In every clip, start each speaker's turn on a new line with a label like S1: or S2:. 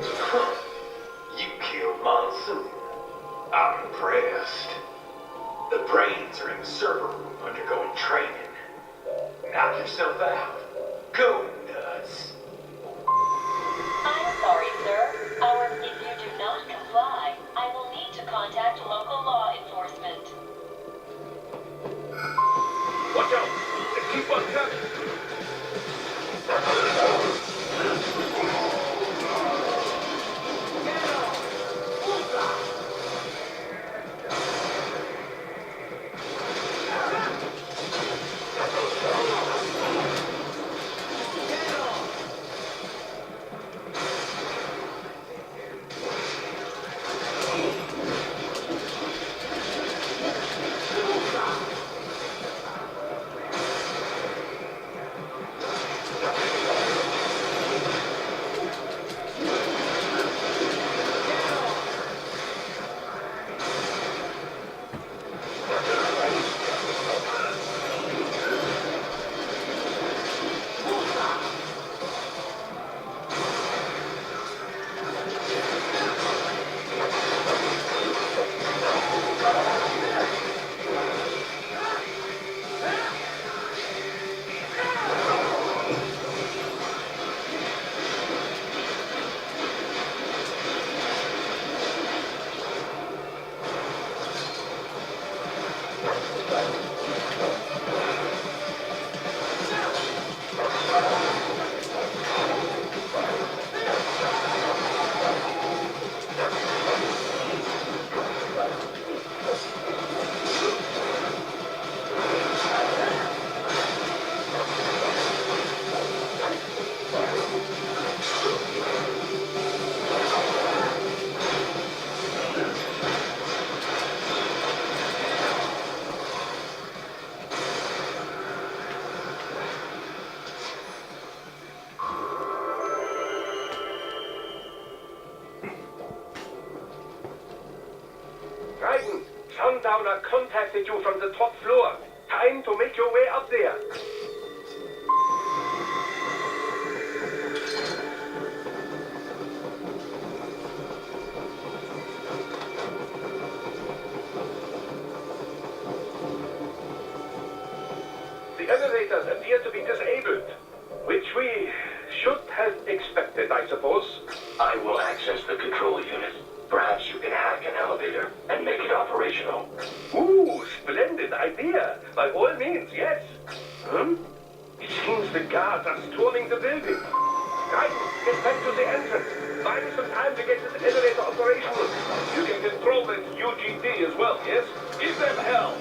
S1: Huh. You killed Monsoon. I'm impressed. The brains are in the server room undergoing training. Knock yourself out. Go nuts.
S2: I'm sorry, sir. If you do not comply, I will need to contact local law enforcement.
S3: Watch out! Keep on coming! Trident, Sundowner contacted you from the top floor. Time to make your way up there. The elevators appear to be disabled, which we should have expected, I suppose.
S1: I will access the control unit. Perhaps you can hack an elevator and make it operational.
S3: Ooh, splendid idea. By all means, yes. It seems the guards are storming the building. Right, get back to the entrance. Find some time to get this elevator operational. You can control this UGD as well, yes? Give them hell.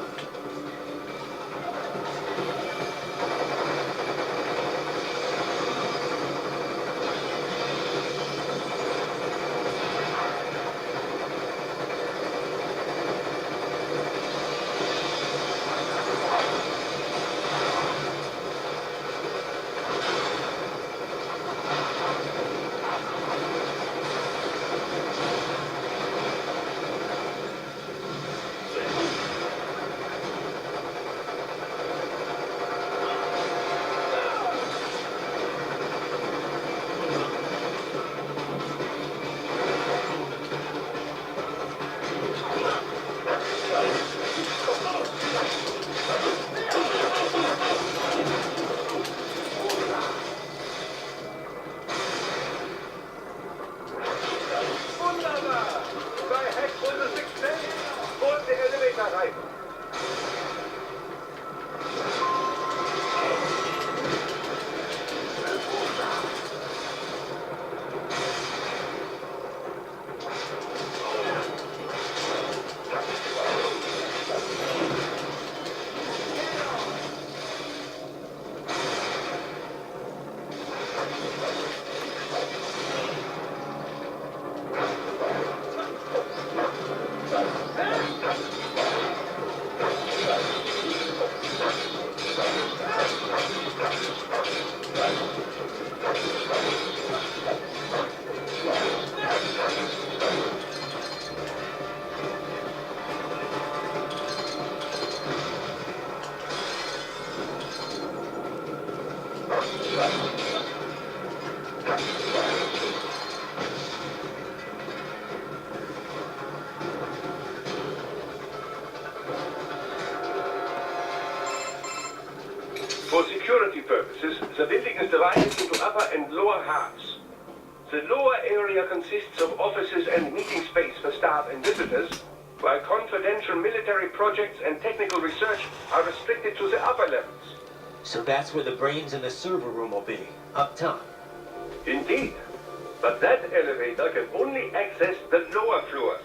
S3: The building is divided into upper and lower halves. The lower area consists of offices and meeting space for staff and visitors, while confidential military projects and technical research are restricted to the upper levels.
S4: So that's where the brains in the server room will be, up top.
S3: Indeed. But that elevator can only access the lower floors.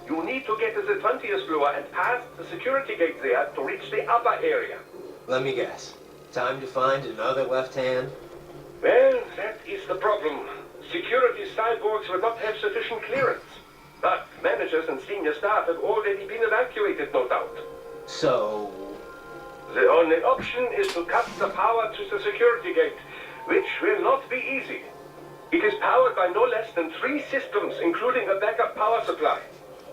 S3: You need to get to the 20th floor and pass the security gate there to reach the upper area.
S4: Let me guess. Time to find another left hand?
S3: Well, that is the problem. Security cyborgs will not have sufficient clearance. But managers and senior staff have already been evacuated, no doubt.
S4: So...
S3: The only option is to cut the power to the security gate, which will not be easy. It is powered by no less than 3 systems, including a backup power supply.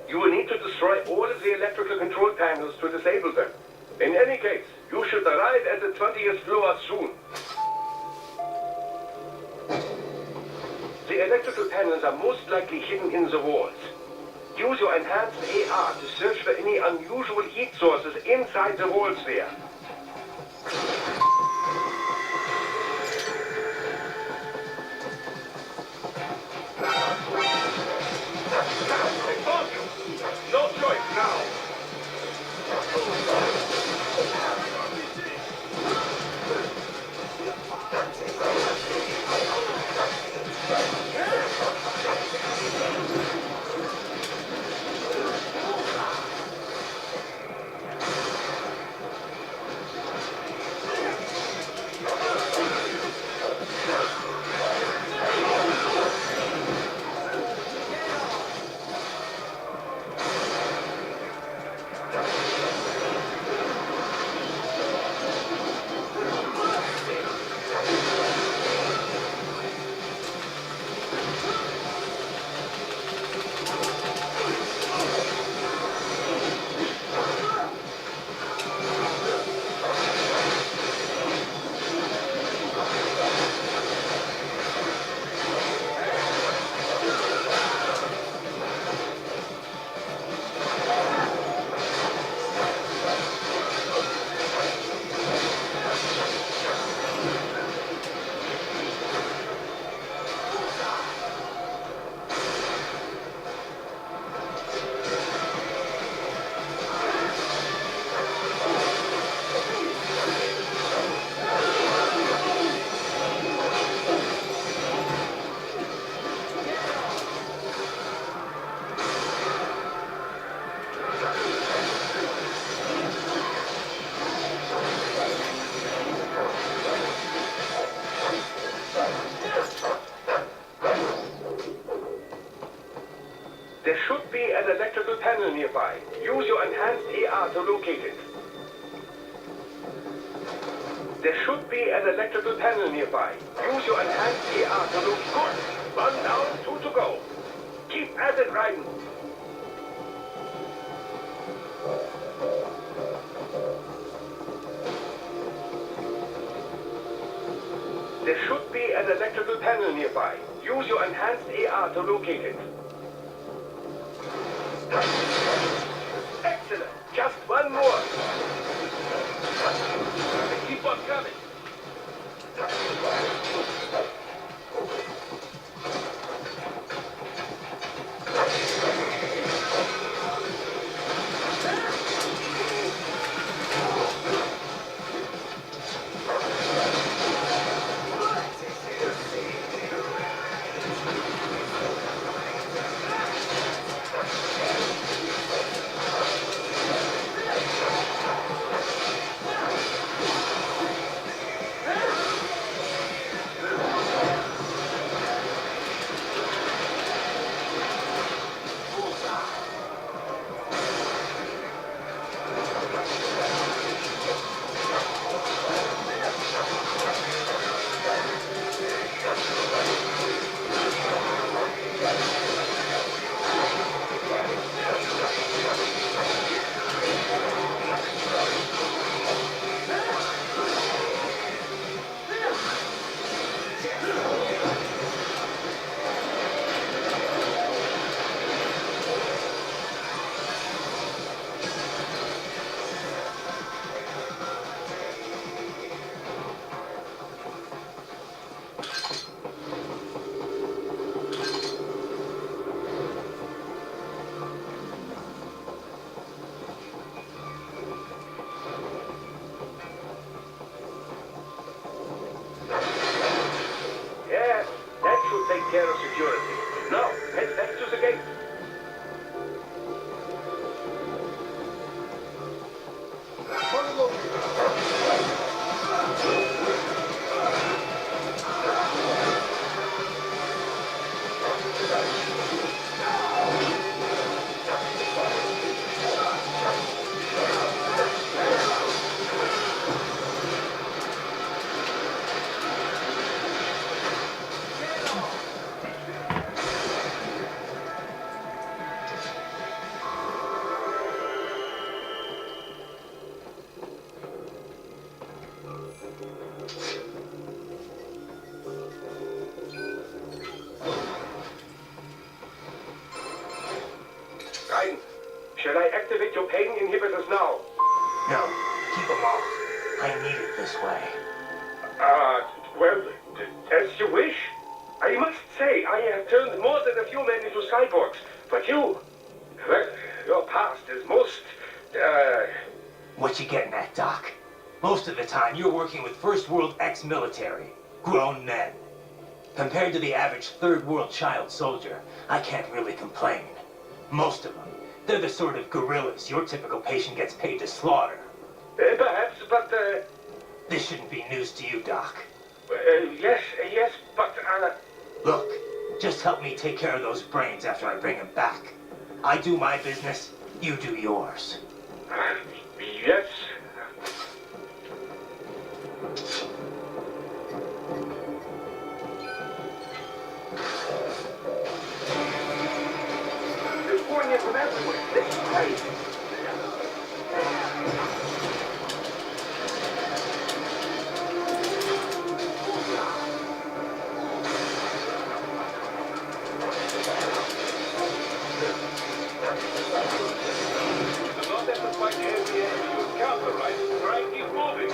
S3: You will need to destroy all of the electrical control panels to disable them. In any case, you should arrive at the 20th floor soon. The electrical panels are most likely hidden in the walls. Use your enhanced AR to search for any unusual heat sources inside the walls there. No choice now. There should be an electrical panel nearby. Use your enhanced AR to locate it. There should be an electrical panel nearby. Use your enhanced AR to locate it. Good. 1 down, 2 to go. Keep at it, Raiden. There should be an electrical panel nearby. Use your enhanced AR to locate it. Excellent. Just 1 more. Keep on coming. Shall I activate your pain inhibitors now?
S4: No, keep them off. I need it this way.
S3: Well, as you wish. I must say, I have turned more than a few men into cyborgs, but you, well, your past is most,
S4: What you getting at, Doc? Most of the time, you're working with first world ex-military, grown men. Compared to the average third world child soldier, I can't really complain. Most of them, they're the sort of guerrillas your typical patient gets paid to slaughter.
S3: perhaps, but,
S4: This shouldn't be news to you, Doc.
S3: yes, but,
S4: Look, just help me take care of those brains after I bring them back. I do my business, you do yours.
S3: yes. They're pouring in from everywhere. This is crazy. The North Effort Point area is counter right. Try keep moving.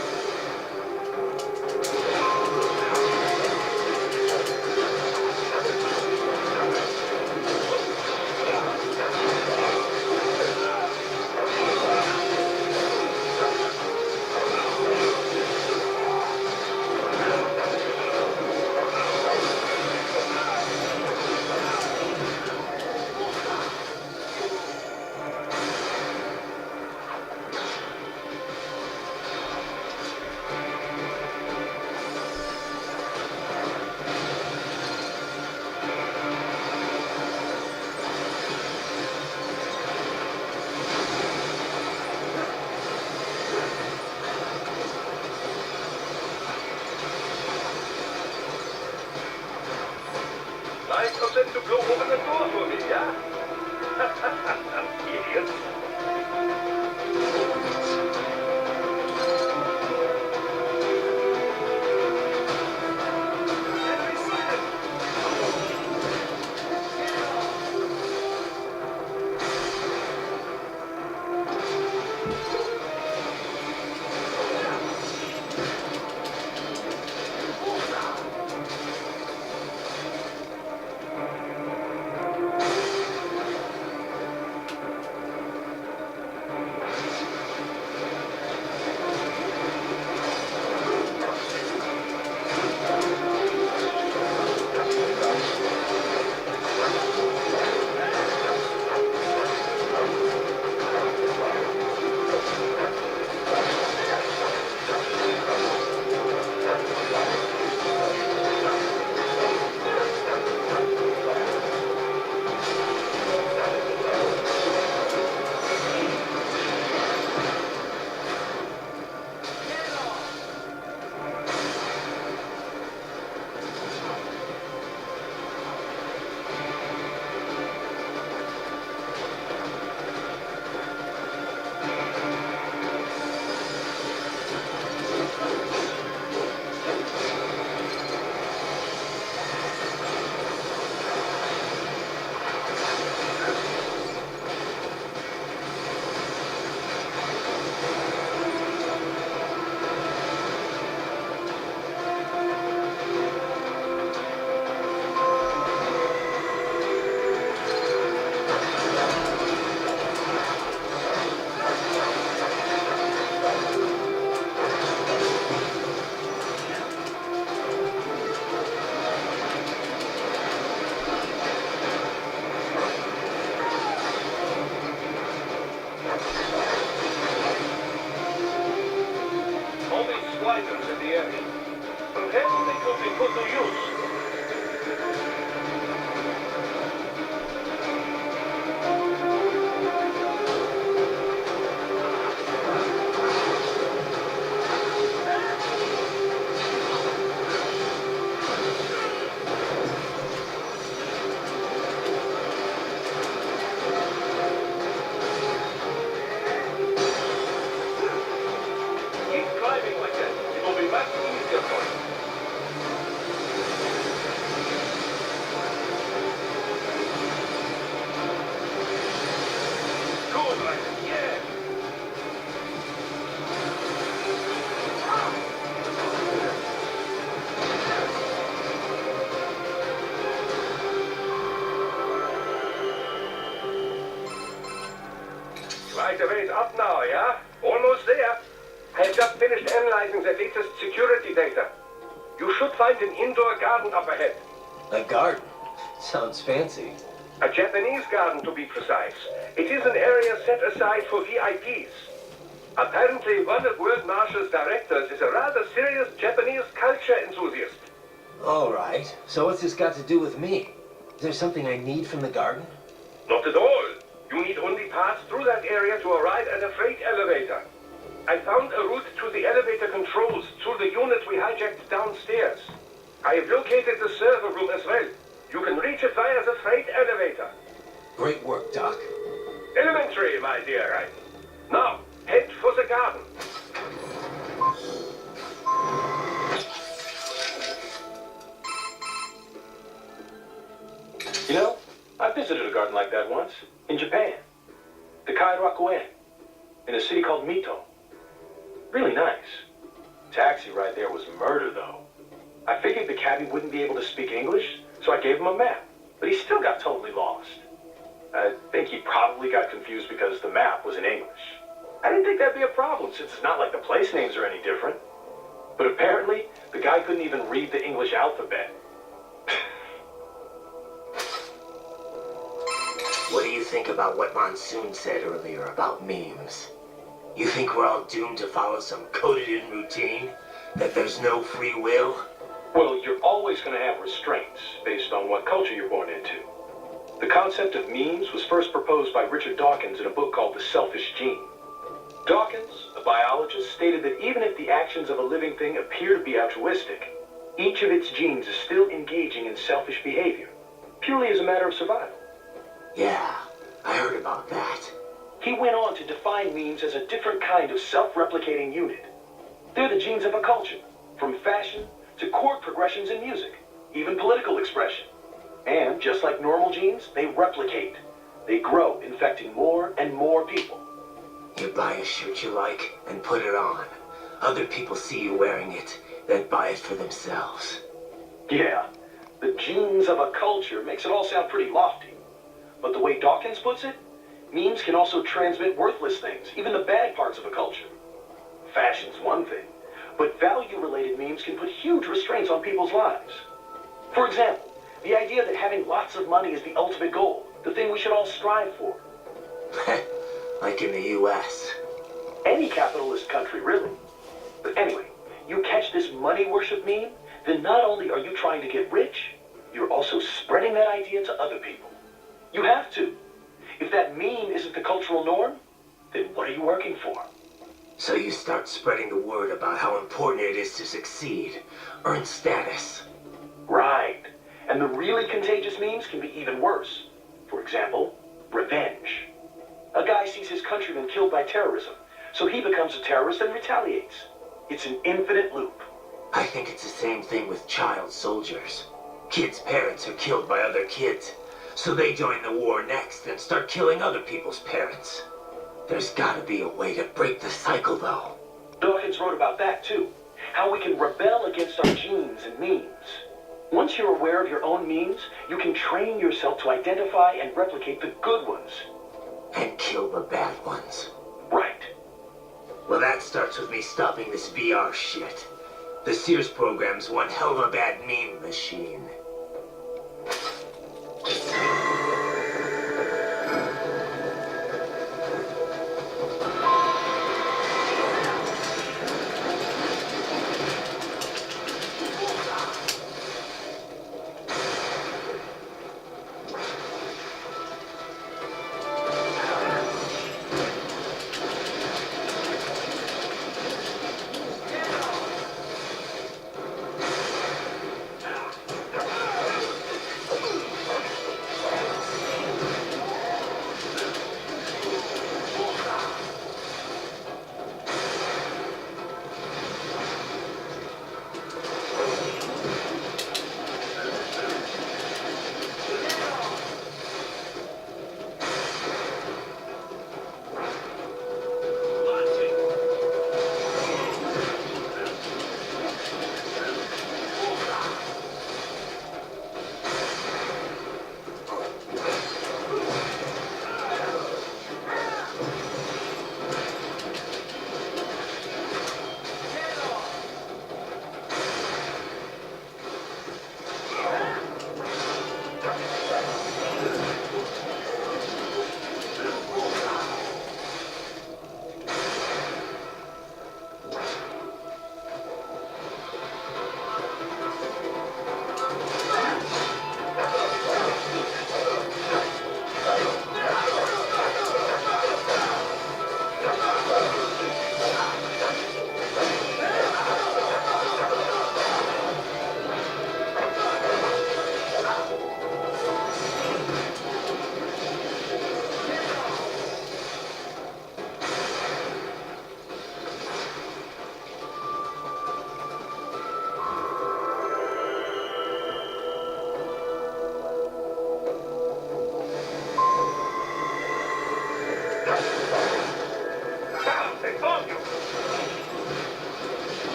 S3: Nice of them to blow open the door for me, yeah? Idiots. All these sliders in the area. Perhaps they could be put to use. Keep climbing like that. It will be much easier for you. Right away's up now, yeah? Almost there. I have just finished analyzing the latest security data. You should find an indoor garden up ahead.
S4: A garden? Sounds fancy.
S3: A Japanese garden, to be precise. It is an area set aside for VIPs. Apparently, one of World Marshall's directors is a rather serious Japanese culture enthusiast.
S4: All right. So what's this got to do with me? Is there something I need from the garden?
S3: Not at all. You need only pass through that area to arrive at a freight elevator. I found a route to the elevator controls through the unit we hijacked downstairs. I have located the server room as well. You can reach it via the freight elevator.
S4: Great work, Doc.
S3: Elementary, my dear. Right? Now, head for the garden.
S1: You know, I visited a garden like that once, in Japan. The Kairakuen, in a city called Mito. Really nice. Taxi ride there was murder, though. I figured the cabbie wouldn't be able to speak English, so I gave him a map. But he still got totally lost. I think he probably got confused because the map was in English. I didn't think that'd be a problem, since it's not like the place names are any different. But apparently, the guy couldn't even read the English alphabet.
S4: What do you think about what Monsoon said earlier about memes? You think we're all doomed to follow some coded-in routine? That there's no free will?
S1: Well, you're always going to have restraints based on what culture you're born into. The concept of memes was first proposed by Richard Dawkins in a book called The Selfish Gene. Dawkins, a biologist, stated that even if the actions of a living thing appear to be altruistic, each of its genes is still engaging in selfish behavior, purely as a matter of survival.
S4: Yeah, I heard about that.
S1: He went on to define memes as a different kind of self-replicating unit. They're the genes of a culture, from fashion to chord progressions in music, even political expression. And just like normal genes, they replicate. They grow, infecting more and more people.
S4: You buy a shirt you like and put it on. Other people see you wearing it, then buy it for themselves.
S1: Yeah, the genes of a culture makes it all sound pretty lofty. But the way Dawkins puts it, memes can also transmit worthless things, even the bad parts of a culture. Fashion's one thing, but value-related memes can put huge restraints on people's lives. For example, the idea that having lots of money is the ultimate goal, the thing we should all strive for.
S4: Like in the U.S.
S1: Any capitalist country, really. But anyway, you catch this money worship meme, then not only are you trying to get rich, you're also spreading that idea to other people. You have to. If that meme isn't the cultural norm, then what are you working for?
S4: So you start spreading the word about how important it is to succeed, earn status.
S1: Right. And the really contagious memes can be even worse. For example, revenge. A guy sees his countrymen killed by terrorism, so he becomes a terrorist and retaliates. It's an infinite loop.
S4: I think it's the same thing with child soldiers. Kids' parents are killed by other kids, so they join the war next and start killing other people's parents. There's gotta be a way to break the cycle, though.
S1: Dawkins wrote about that, too. How we can rebel against our genes and memes. Once you're aware of your own memes, you can train yourself to identify and replicate the good ones.
S4: And kill the bad ones.
S1: Right.
S4: Well, that starts with me stopping this VR shit. The Sears program's one hell of a bad meme machine.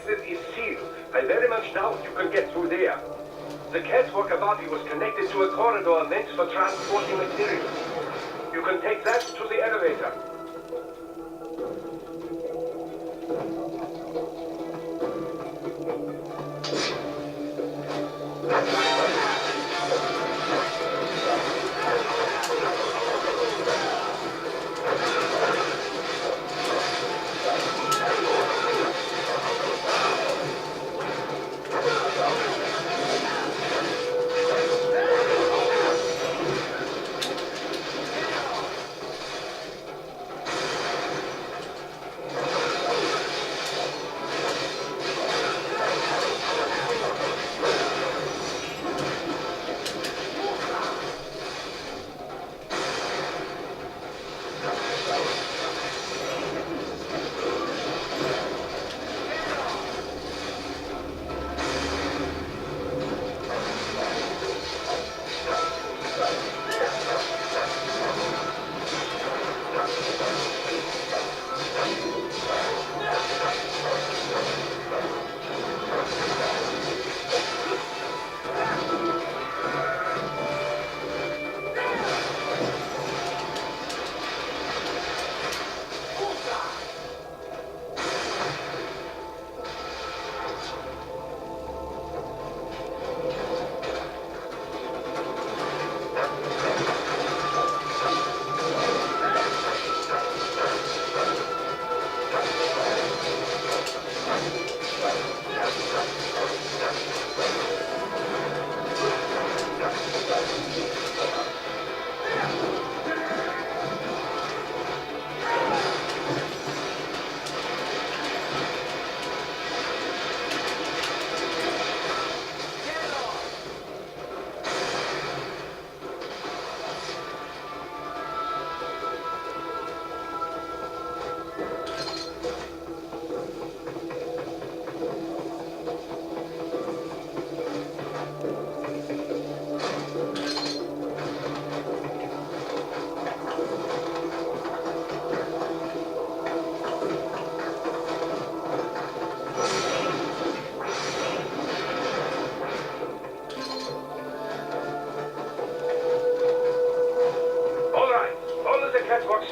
S3: exit is sealed. I very much doubt you can get through there. The catwalk above you was connected to a corridor meant for transporting materials. You can take that to the elevator.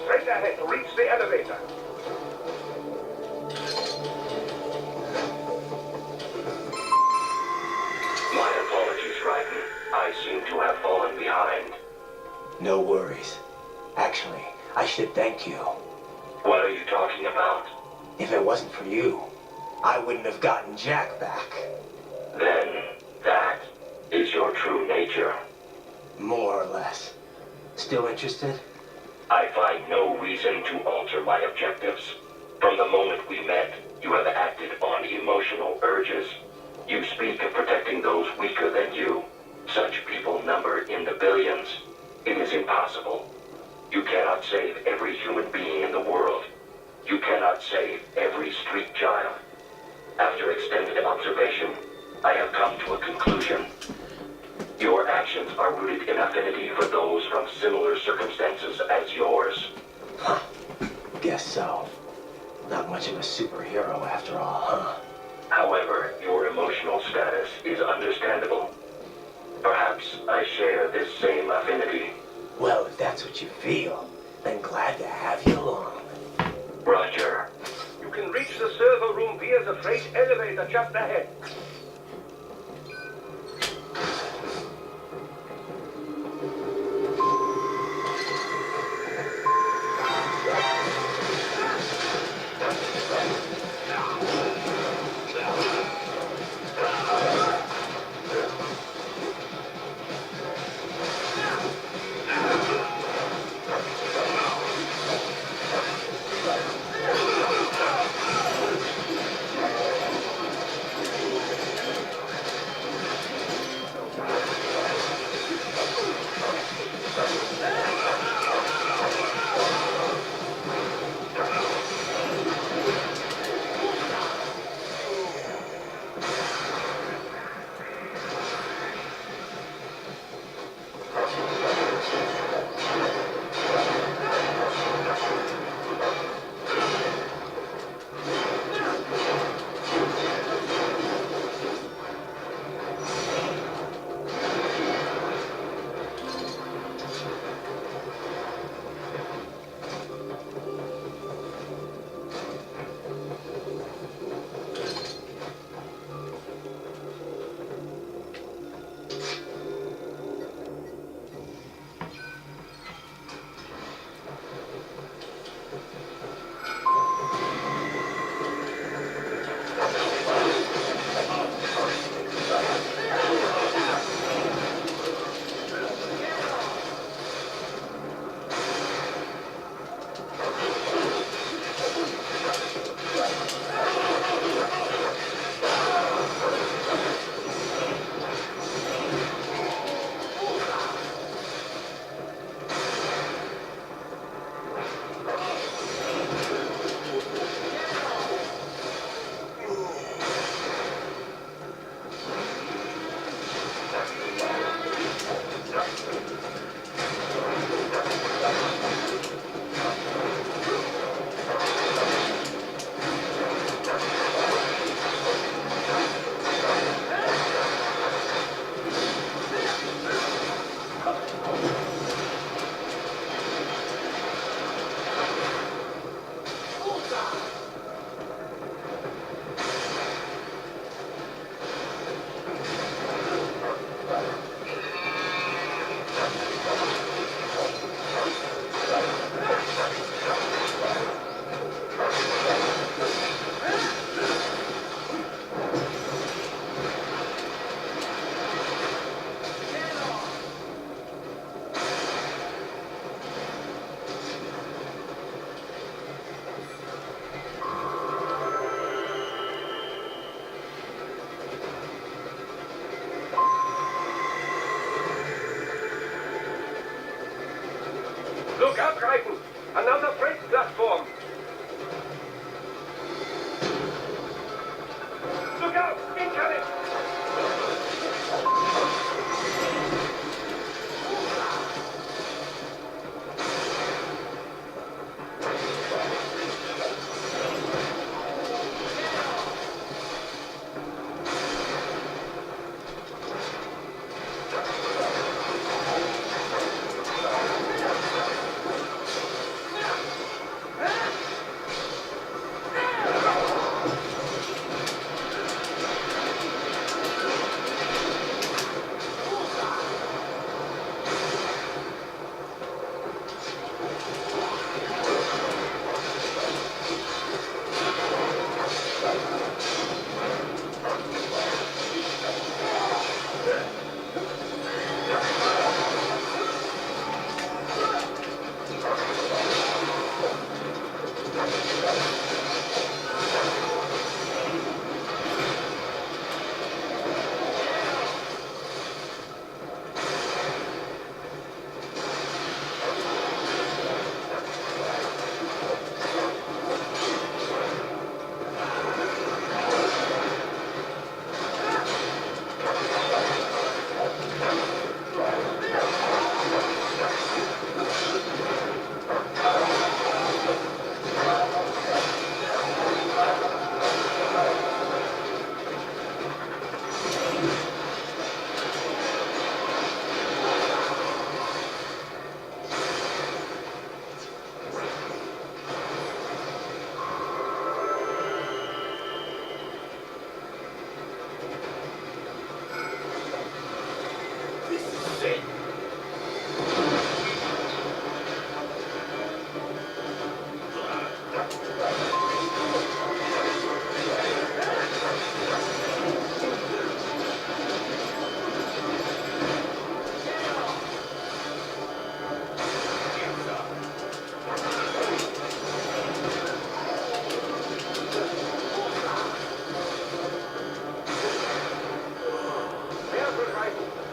S3: Straight ahead to reach the elevator.
S1: My apologies, Raiden. I seem to have fallen behind.
S4: No worries. Actually, I should thank you.
S1: What are you talking about?
S4: If it wasn't for you, I wouldn't have gotten Jack back.
S1: Then, that is your true nature.
S4: More or less. Still interested?
S1: I find no reason to alter my objectives. From the moment we met, you have acted on emotional urges. You speak of protecting those weaker than you. Such people number in the billions. It is impossible. You cannot save every human being in the world. You cannot save every street child. After extended observation, I have come to a conclusion. Your actions are rooted in affinity for those from similar circumstances as yours.
S4: Huh. Guess so. Not much of a superhero after all, huh?
S1: However, your emotional status is understandable. Perhaps I share this same affinity.
S4: Well, if that's what you feel, then glad to have you along.
S1: Roger.
S3: You can reach the server room via the freight elevator just ahead.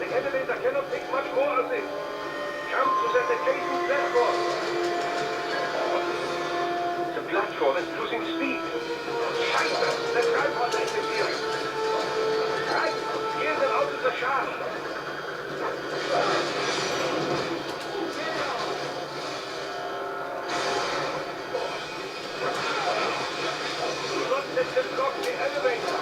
S3: The elevator cannot take much more of this. Jump to that adjacent platform. The platform is losing speed. Scheiße, the tripod is disappearing. Right, steer them out of the shaft. Do not let them block the elevator.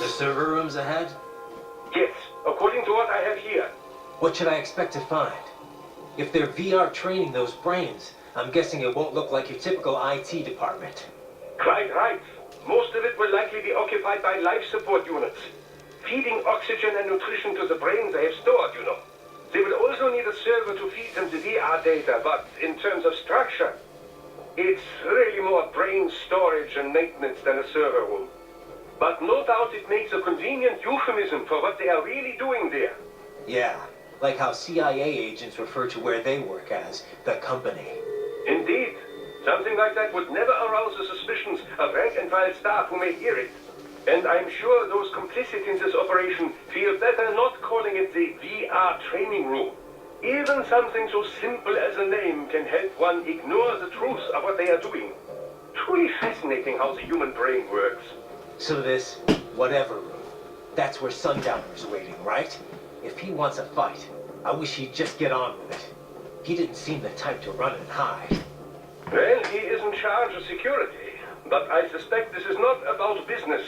S4: the server rooms ahead?
S3: Yes, according to what I have here.
S4: What should I expect to find? If they're VR training those brains, I'm guessing it won't look like your typical IT department.
S3: Quite right. Most of it will likely be occupied by life support units. Feeding oxygen and nutrition to the brains they have stored, you know. They will also need a server to feed them the VR data, but in terms of structure, it's really more brain storage and maintenance than a server room. But no doubt it makes a convenient euphemism for what they are really doing there.
S4: Yeah, like how CIA agents refer to where they work as the company.
S3: Indeed. Something like that would never arouse the suspicions of rank-and-file staff who may hear it. And I'm sure those complicit in this operation feel better not calling it the VR training room. Even something so simple as a name can help one ignore the truth of what they are doing. Truly fascinating how the human brain works.
S4: So this whatever room, that's where Sundowner's waiting, right? If he wants a fight, I wish he'd just get on with it. He didn't seem the type to run and hide.
S3: Well, he is in charge of security, but I suspect this is not about business.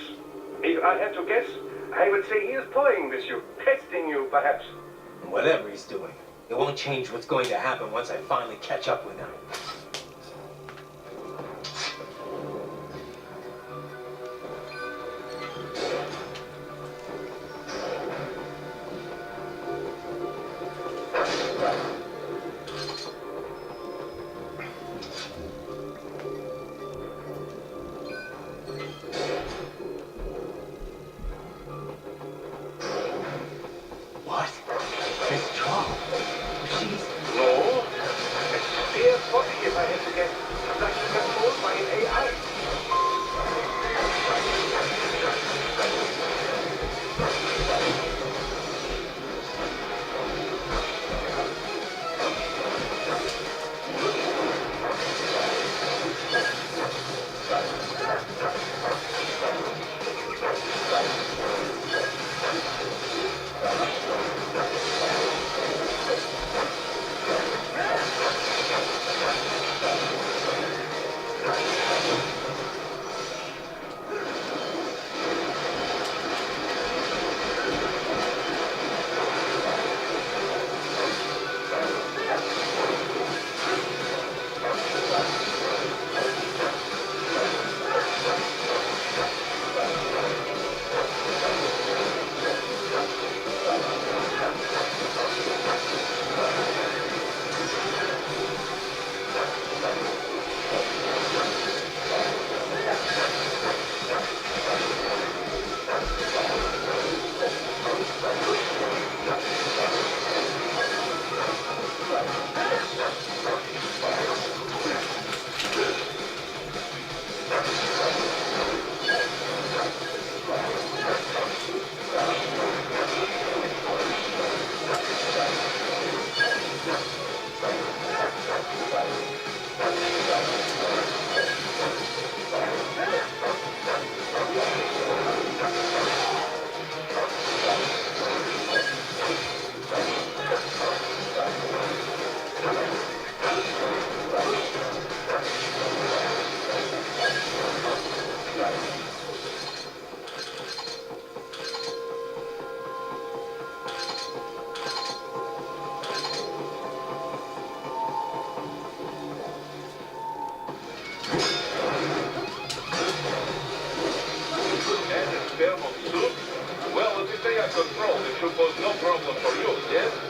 S3: If I had to guess, I would say he is toying with you, testing you, perhaps.
S4: Whatever he's doing, it won't change what's going to happen once I finally catch up with him. What? Miss Trump? She's...
S3: No. It's fair 40 if I had to guess. Like controlled by an AI. Well, if you stay under control, it should pose no problem for you, yes?